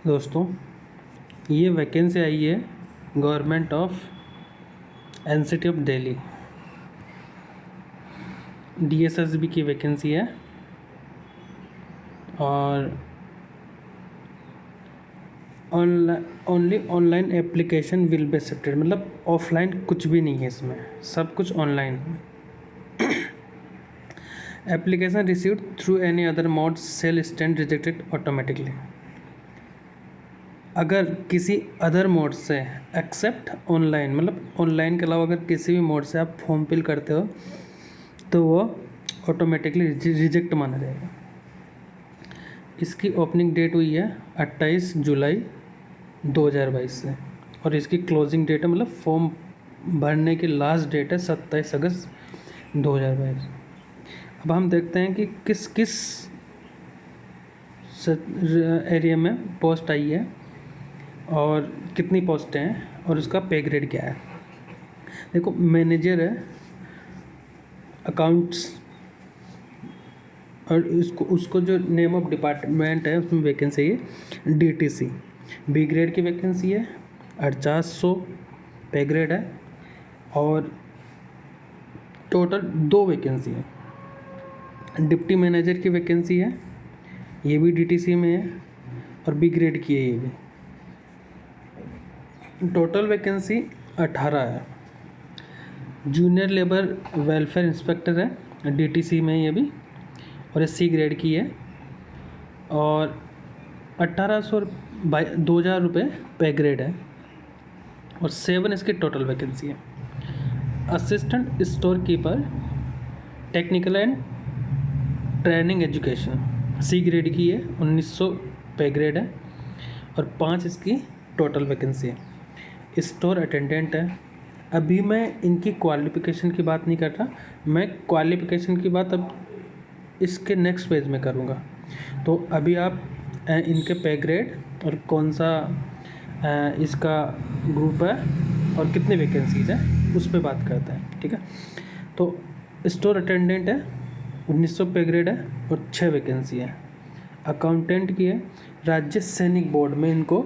दोस्तों, ये वैकेंसी आई है government of NCT of Delhi, DSSB की वैकेंसी है। और only online application will be accepted, मतलब ऑफलाइन कुछ भी नहीं है इसमें, सब कुछ online. Application received through any other mode shall stand rejected automatically. अगर किसी अदर मोड से एक्सेप्ट ऑनलाइन, मतलब ऑनलाइन के अलावा अगर किसी भी मोड से आप फॉर्म फिल करते हो तो वो ऑटोमेटिकली रिजेक्ट माना जाएगा। इसकी ओपनिंग डेट हुई है 28 जुलाई 2022 से, और इसकी क्लोजिंग डेट है, मतलब फॉर्म भरने की लास्ट डेट है 27 अगस्त 2022। अब हम देखते हैं कि किस किस एरिया में पोस्ट आई है और कितनी पोस्टें हैं और उसका पे ग्रेड क्या है। देखो, मैनेजर है अकाउंट्स, और उसको जो नेम ऑफ डिपार्टमेंट है उसमें वैकेंसी है डीटीसी। बी ग्रेड की वैकेंसी है, 4800 पे ग्रेड है, और टोटल 2 वैकेंसी है। डिप्टी मैनेजर की वैकेंसी है, ये भी डीटीसी में है और बी ग्रेड की है ये भी। टोटल वैकेंसी 18 है। जूनियर लेबर वेलफेयर इंस्पेक्टर है, डीटीसी में ये भी, और ये सी ग्रेड की है, और 2000 रुपये पे ग्रेड है, और 7 इसकी टोटल वैकेंसी है। Assistant store keeper technical and training education, C grade की है, 1900 पे ग्रेड है, और 5 इसकी टोटल वैकेंसी है। स्टोर अटेंडेंट है। अभी मैं इनकी क्वालिफ़िकेशन की बात नहीं कर रहा, मैं क्वालिफ़िकेशन की बात अब इसके नेक्स्ट पेज में करूँगा। तो अभी आप इनके पे ग्रेड और कौन सा इसका ग्रुप है और कितनी वैकेंसीज है उस पर बात करते हैं, ठीक है। तो स्टोर अटेंडेंट है, 1900 पे ग्रेड है और 6 वैकेंसी है। अकाउंटेंट की है, राज्य सैनिक बोर्ड में इनको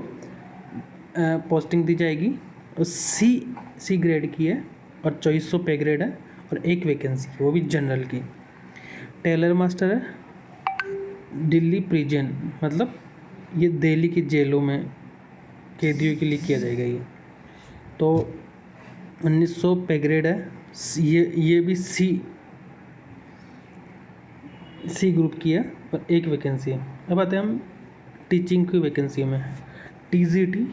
पोस्टिंग दी जाएगी, और सी ग्रेड की है और 2400 पे ग्रेड है, और 1 वैकेंसी है, वो भी जनरल की। टेलर मास्टर है, दिल्ली प्रिजन, मतलब ये दिल्ली की जेलों में कैदियों के लिए किया जाएगा ये। तो 1900 पे ग्रेड है, ये भी सी ग्रुप की है, और 1 वैकेंसी है। अब आते हैं हम टीचिंग की वैकेंसी में। टीजीटी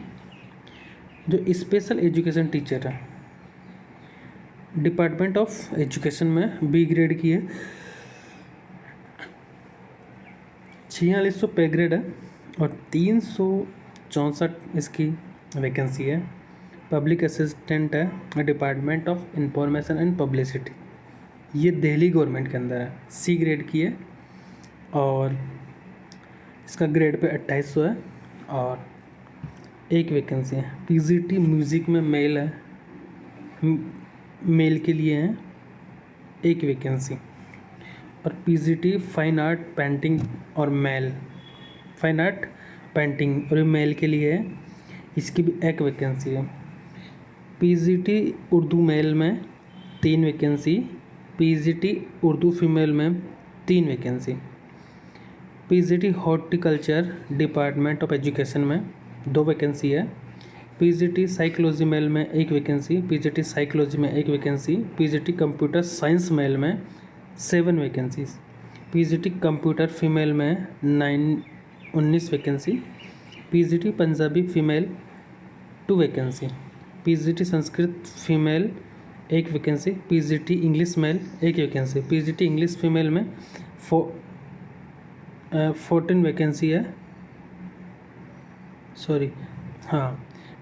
जो स्पेशल एजुकेशन टीचर है, डिपार्टमेंट ऑफ एजुकेशन में बी ग्रेड की है, 4600 पे ग्रेड है, और 364 इसकी वैकेंसी है। पब्लिक असिस्टेंट है, department of information and publicity, ये दिल्ली गवर्नमेंट के अंदर है, सी ग्रेड की है, और इसका ग्रेड पे 2800 है, और 1 वैकेंसी है। पीजीटी म्यूज़िक में मेल है, मेल के लिए है 1 वैकेंसी, और पीजीटी फाइन आर्ट पेंटिंग और मेल, फाइन आर्ट पेंटिंग और मेल के लिए है, इसकी भी 1 वैकेंसी है। पीजीटी उर्दू मेल में 3 वैकेंसी, पीजीटी उर्दू फीमेल में 3 vacancy. PGT horticulture department of education में 2 वैकेंसी है। पीजीटी साइकोलॉजी मेल में 1 वैकेंसी, पीजीटी साइकोलॉजी में 1 vacancy, PGT computer science male में 7 वैकेंसीज, पीजीटी कंप्यूटर फीमेल में 19 vacancy, PGT Punjabi female 2 vacancy, PGT Sanskrit female 1 vacancy, PGT English male 1 vacancy, PGT English female में 14 vacancy है,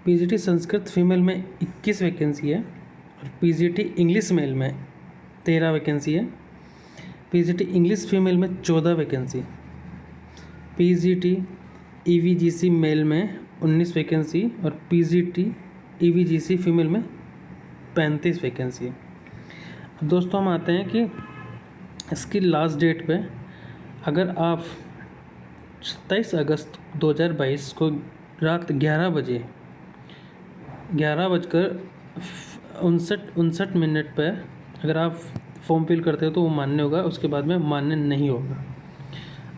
PGT Sanskrit female में 21 vacancy है, और PGT English mail में 13 vacancy है, PGT English female में 14 वैकेंसी, पीजीटी ईवीजीसी मेल में 19 वैकेंसी, और पीजीटी ईवीजीसी फीमेल में 35 वैकेंसी। अब दोस्तों हम आते हैं कि इसकी लास्ट डेट पे, अगर आप 27 अगस्त 2022 को रात 11:59 पर अगर आप फॉर्म फिल करते हो तो वो मान्य होगा, उसके बाद में मान्य नहीं होगा।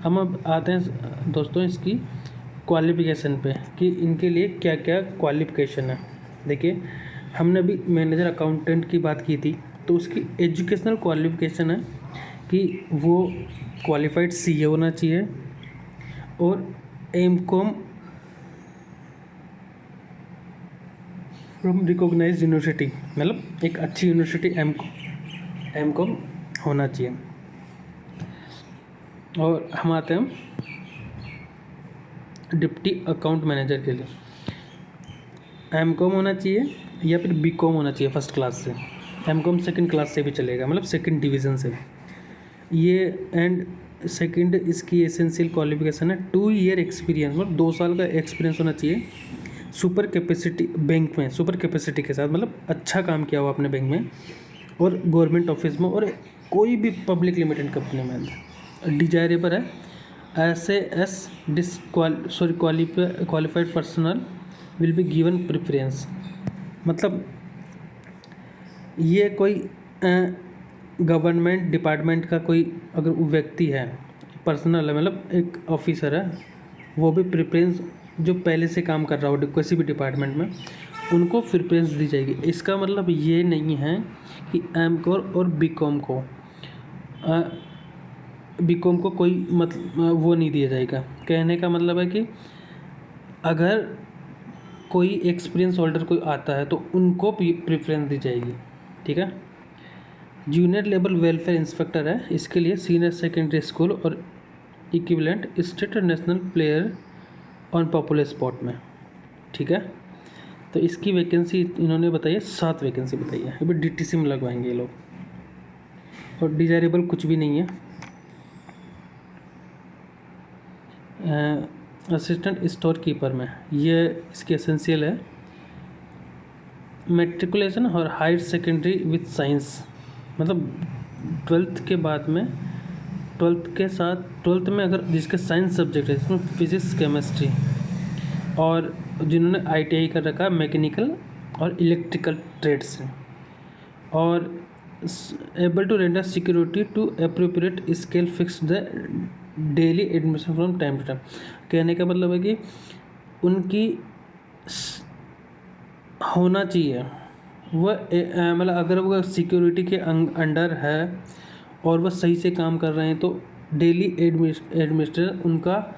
हम अब आते हैं दोस्तों इसकी क्वालिफ़िकेशन पे कि इनके लिए क्या क्या क्वालिफ़िकेशन है। देखिए, हमने अभी मैनेजर अकाउंटेंट की बात की थी, तो उसकी एजुकेशनल क्वालिफ़िकेशन है कि वो क्वालिफाइड सीए होना चाहिए और एमकॉम फ्रॉम रिकॉग्नाइज्ड यूनिवर्सिटी, मतलब एक अच्छी यूनिवर्सिटी एमकॉम होना चाहिए। और हम आते हैं डिप्टी अकाउंट मैनेजर के लिए, एमकॉम होना चाहिए या फिर बीकॉम होना चाहिए फर्स्ट क्लास से। एमकॉम सेकंड क्लास से भी चलेगा, मतलब सेकंड डिवीज़न से। ये एंड सेकंड इसकी एसेंशियल क्वालिफिकेशन है 2 ईयर एक्सपीरियंस, मतलब 2 साल का एक्सपीरियंस होना चाहिए सुपर कैपेसिटी बैंक में, सुपर कैपेसिटी के साथ, मतलब अच्छा काम किया हुआ अपने बैंक में और गवर्नमेंट ऑफिस में और कोई भी पब्लिक लिमिटेड कंपनी में। डिजायरेबल है ऐसे qualified personal will be given preference, मतलब ये कोई गवर्नमेंट डिपार्टमेंट का कोई अगर व्यक्ति है, पर्सनल है, मतलब एक ऑफिसर है, वो भी प्रेफरेंस जो पहले से काम कर रहा हो किसी भी डिपार्टमेंट में, उनको प्रेफरेंस दी जाएगी। इसका मतलब ये नहीं है कि एमकॉम और बीकॉम को कोई मतलब वो नहीं दिया जाएगा। कहने का मतलब है कि अगर कोई एक्सपीरियंस होल्डर कोई आता है तो उनको भी प्रेफरेंस दी जाएगी, ठीक है। जूनियर लेवल वेलफेयर इंस्पेक्टर है, इसके लिए सीनियर सेकेंडरी स्कूल और इक्विवेलेंट स्टेट और national player on popular spot में, ठीक है। तो इसकी वैकेंसी इन्होंने बताई है, 7 वैकेंसी बताई है। अभी डीटीसी में लगवाएंगे ये लोग, और डिजायरेबल कुछ भी नहीं है। असिस्टेंट स्टोर कीपर में ये इसकी एसेंशियल है मैट्रिकुलेशन और हायर सेकेंडरी विथ साइंस, मतलब 12th के बाद में 12th में अगर जिसके साइंस सब्जेक्ट है, जिसमें फिजिक्स केमिस्ट्री, और जिन्होंने आईटीआई कर रखा है मैकेनिकल और इलेक्ट्रिकल ट्रेड्स से, और able to render security to appropriate scale fix the daily admission from time to time. कहने का मतलब है कि उनकी होना चाहिए वह मतलब अगर वह सिक्योरिटी के अंडर है और वह सही से काम कर रहे हैं तो डेली एडमिनिस्ट्रेटर उनका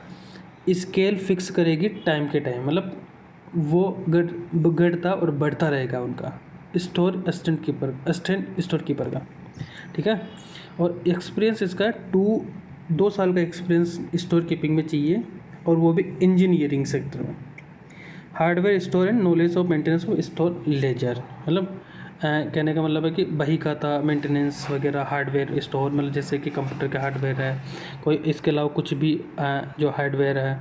स्केल फिक्स करेगी टाइम के टाइम, मतलब वो घटता और बढ़ता रहेगा उनका असिस्टेंट स्टोर कीपर का, ठीक है। और एक्सपीरियंस इसका 2 साल का एक्सपीरियंस स्टोर कीपिंग में चाहिए, और वो भी इंजीनियरिंग सेक्टर में। Hardware store and knowledge of maintenance of store laser, मतलब कहने का मतलब है कि बही खाता मेंटेनेंस वगैरह हार्डवेयर स्टोर, मतलब जैसे कि कंप्यूटर का हार्डवेयर है, कोई इसके अलावा कुछ भी जो हार्डवेयर है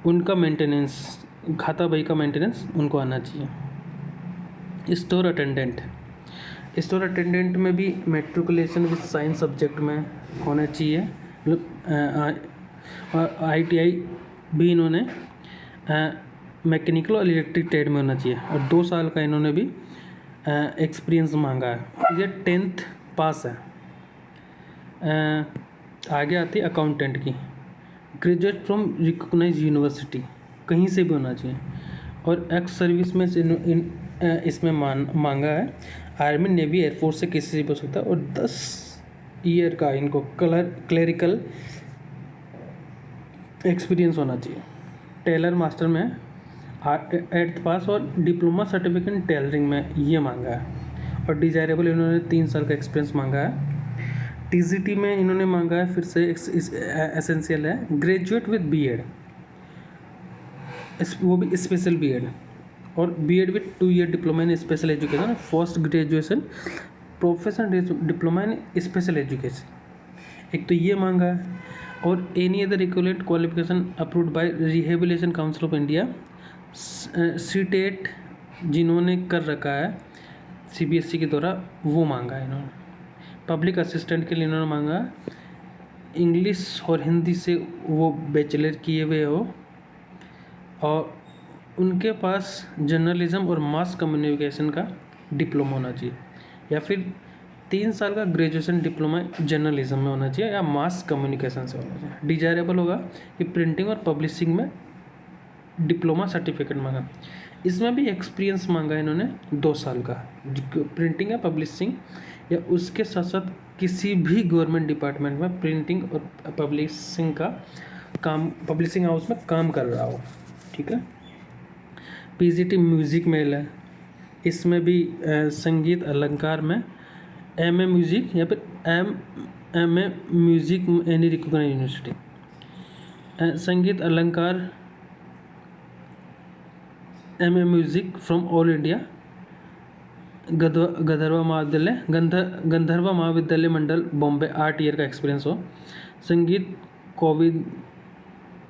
उनका मेंटेनेंस, खाता बही का मेंटेनेंस उनको आना चाहिए। स्टोर अटेंडेंट में भी मैट्रिकुलेशन विद साइंस सब्जेक्ट में होना चाहिए, मतलब आईटीआई भी इन्होंने मैकेनिकल और इलेक्ट्रिक ट्रेड में होना चाहिए, और 2 साल का इन्होंने भी एक्सपीरियंस मांगा है। ये 10th पास है। आगे आती है अकाउंटेंट की, ग्रेजुएट फ्रॉम रिकॉग्नाइज यूनिवर्सिटी, कहीं से भी होना चाहिए, और एक्स सर्विस में इसमें मांगा है। आर्मी नेवी एयरफोर्स से किसी से भी हो सकता है, और 10 ईयर का इनको क्लरिकल एक्सपीरियंस होना चाहिए। टेलर मास्टर में 8th पास और डिप्लोमा सर्टिफिकेट इन टेलरिंग में ये मांगा है, और डिजायरेबल इन्होंने 3 साल का एक्सपीरियंस मांगा है। टीजीटी में इन्होंने मांगा है, फिर से एसेंशियल है ग्रेजुएट विद बीएड, वो भी स्पेशल बीएड, और BEd with 2 year diploma in special education, post graduation professional diploma in special education, एक तो ये मांगा है। और any other equivalent qualification approved by rehabilitation council of India, CTET जिन्होंने कर रखा है सीबीएसई के द्वारा, वो मांगा है इन्होंने। पब्लिक असिस्टेंट के लिए इन्होंने मांगा इंग्लिश और हिंदी से वो बैचलर किए हुए हो, और उनके पास जर्नलिज्म और मास कम्युनिकेशन का डिप्लोमा होना चाहिए, या फिर 3 साल का ग्रेजुएशन डिप्लोमा जर्नलिज्म में होना चाहिए या मास कम्युनिकेशन से होना चाहिए। डिजायरेबल होगा कि प्रिंटिंग और पब्लिशिंग में डिप्लोमा सर्टिफिकेट मांगा। इसमें भी एक्सपीरियंस मांगा इन्होंने 2 साल का, प्रिंटिंग या पब्लिशिंग या उसके साथ साथ किसी भी गवर्नमेंट डिपार्टमेंट में प्रिंटिंग और पब्लिशिंग का काम, पब्लिशिंग हाउस में काम कर रहा हो। ठीक है। पीजीटी म्यूज़िक में है, इसमें भी संगीत अलंकार में एमए म्यूज़िक या फिर MA music any recognised university. Sangeet Alankar MA music from all India Gandharva Mahavidyalaya Mandal Bombay 8 year का एक्सपीरियंस हो। संगीत कोविद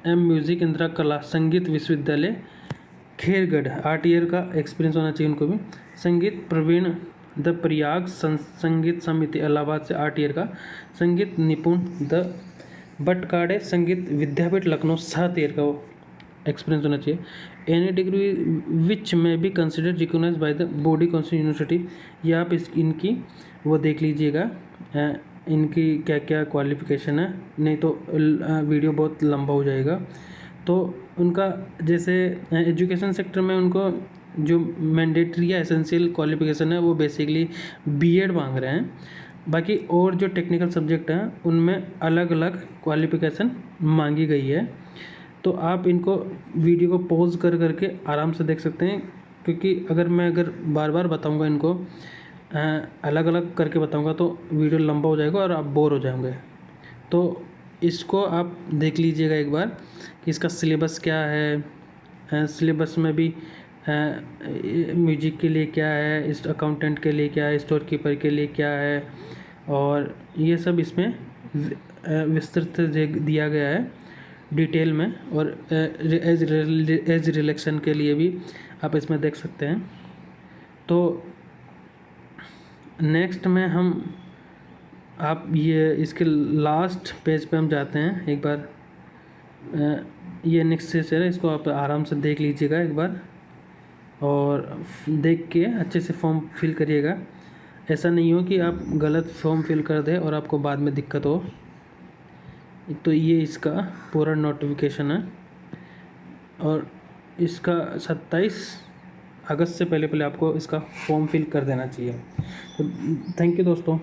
एम म्यूज़िक इंदिरा कला संगीत विश्वविद्यालय खेरगढ़ 8 ईयर का एक्सपीरियंस होना चाहिए उनको भी। संगीत प्रवीण द प्रयाग संगीत समिति इलाहाबाद से 8 ईयर का। संगीत निपुण द बटकाड़े संगीत विद्यापीठ लखनऊ 7 ईयर का एक्सपीरियंस होना चाहिए। एनी डिग्री विच में be consider recognise by the body council university, या आप इनकी वो देख लीजिएगा इनकी क्या क्या क्वालिफिकेशन है, नहीं तो वीडियो बहुत लंबा हो जाएगा। तो उनका जैसे एजुकेशन सेक्टर में उनको जो मैंडेटरी या एसेंशियल क्वालिफिकेशन है वो बेसिकली बीएड मांग रहे हैं। बाकी और जो टेक्निकल सब्जेक्ट हैं उनमें अलग अलग क्वालिफिकेशन मांगी गई है। तो आप इनको वीडियो को पॉज कर करके आराम से देख सकते हैं, क्योंकि अगर बार बार बताऊंगा इनको अलग अलग करके बताऊंगा तो वीडियो लंबा हो जाएगा और आप बोर हो जाएंगे। तो इसको आप देख लीजिएगा एक बार कि इसका सिलेबस क्या है, सिलेबस में भी म्यूजिक के लिए क्या है, इस अकाउंटेंट के लिए क्या है, स्टोर कीपर के लिए क्या है, और ये सब इसमें विस्तृत दिया गया है डिटेल में। और एज रिलेक्शन के लिए भी आप इसमें देख सकते हैं। तो नेक्स्ट में आप ये इसके लास्ट पेज पे हम जाते हैं एक बार। ये नेक्स्ट से है, इसको आप आराम से देख लीजिएगा एक बार और देख के अच्छे से फॉर्म फिल करिएगा। ऐसा नहीं हो कि आप गलत फॉर्म फिल कर दें और आपको बाद में दिक्कत हो। तो ये इसका पूरा नोटिफिकेशन है और इसका 27 अगस्त से पहले आपको इसका फॉर्म फिल कर देना चाहिए। तो थैंक यू दोस्तों।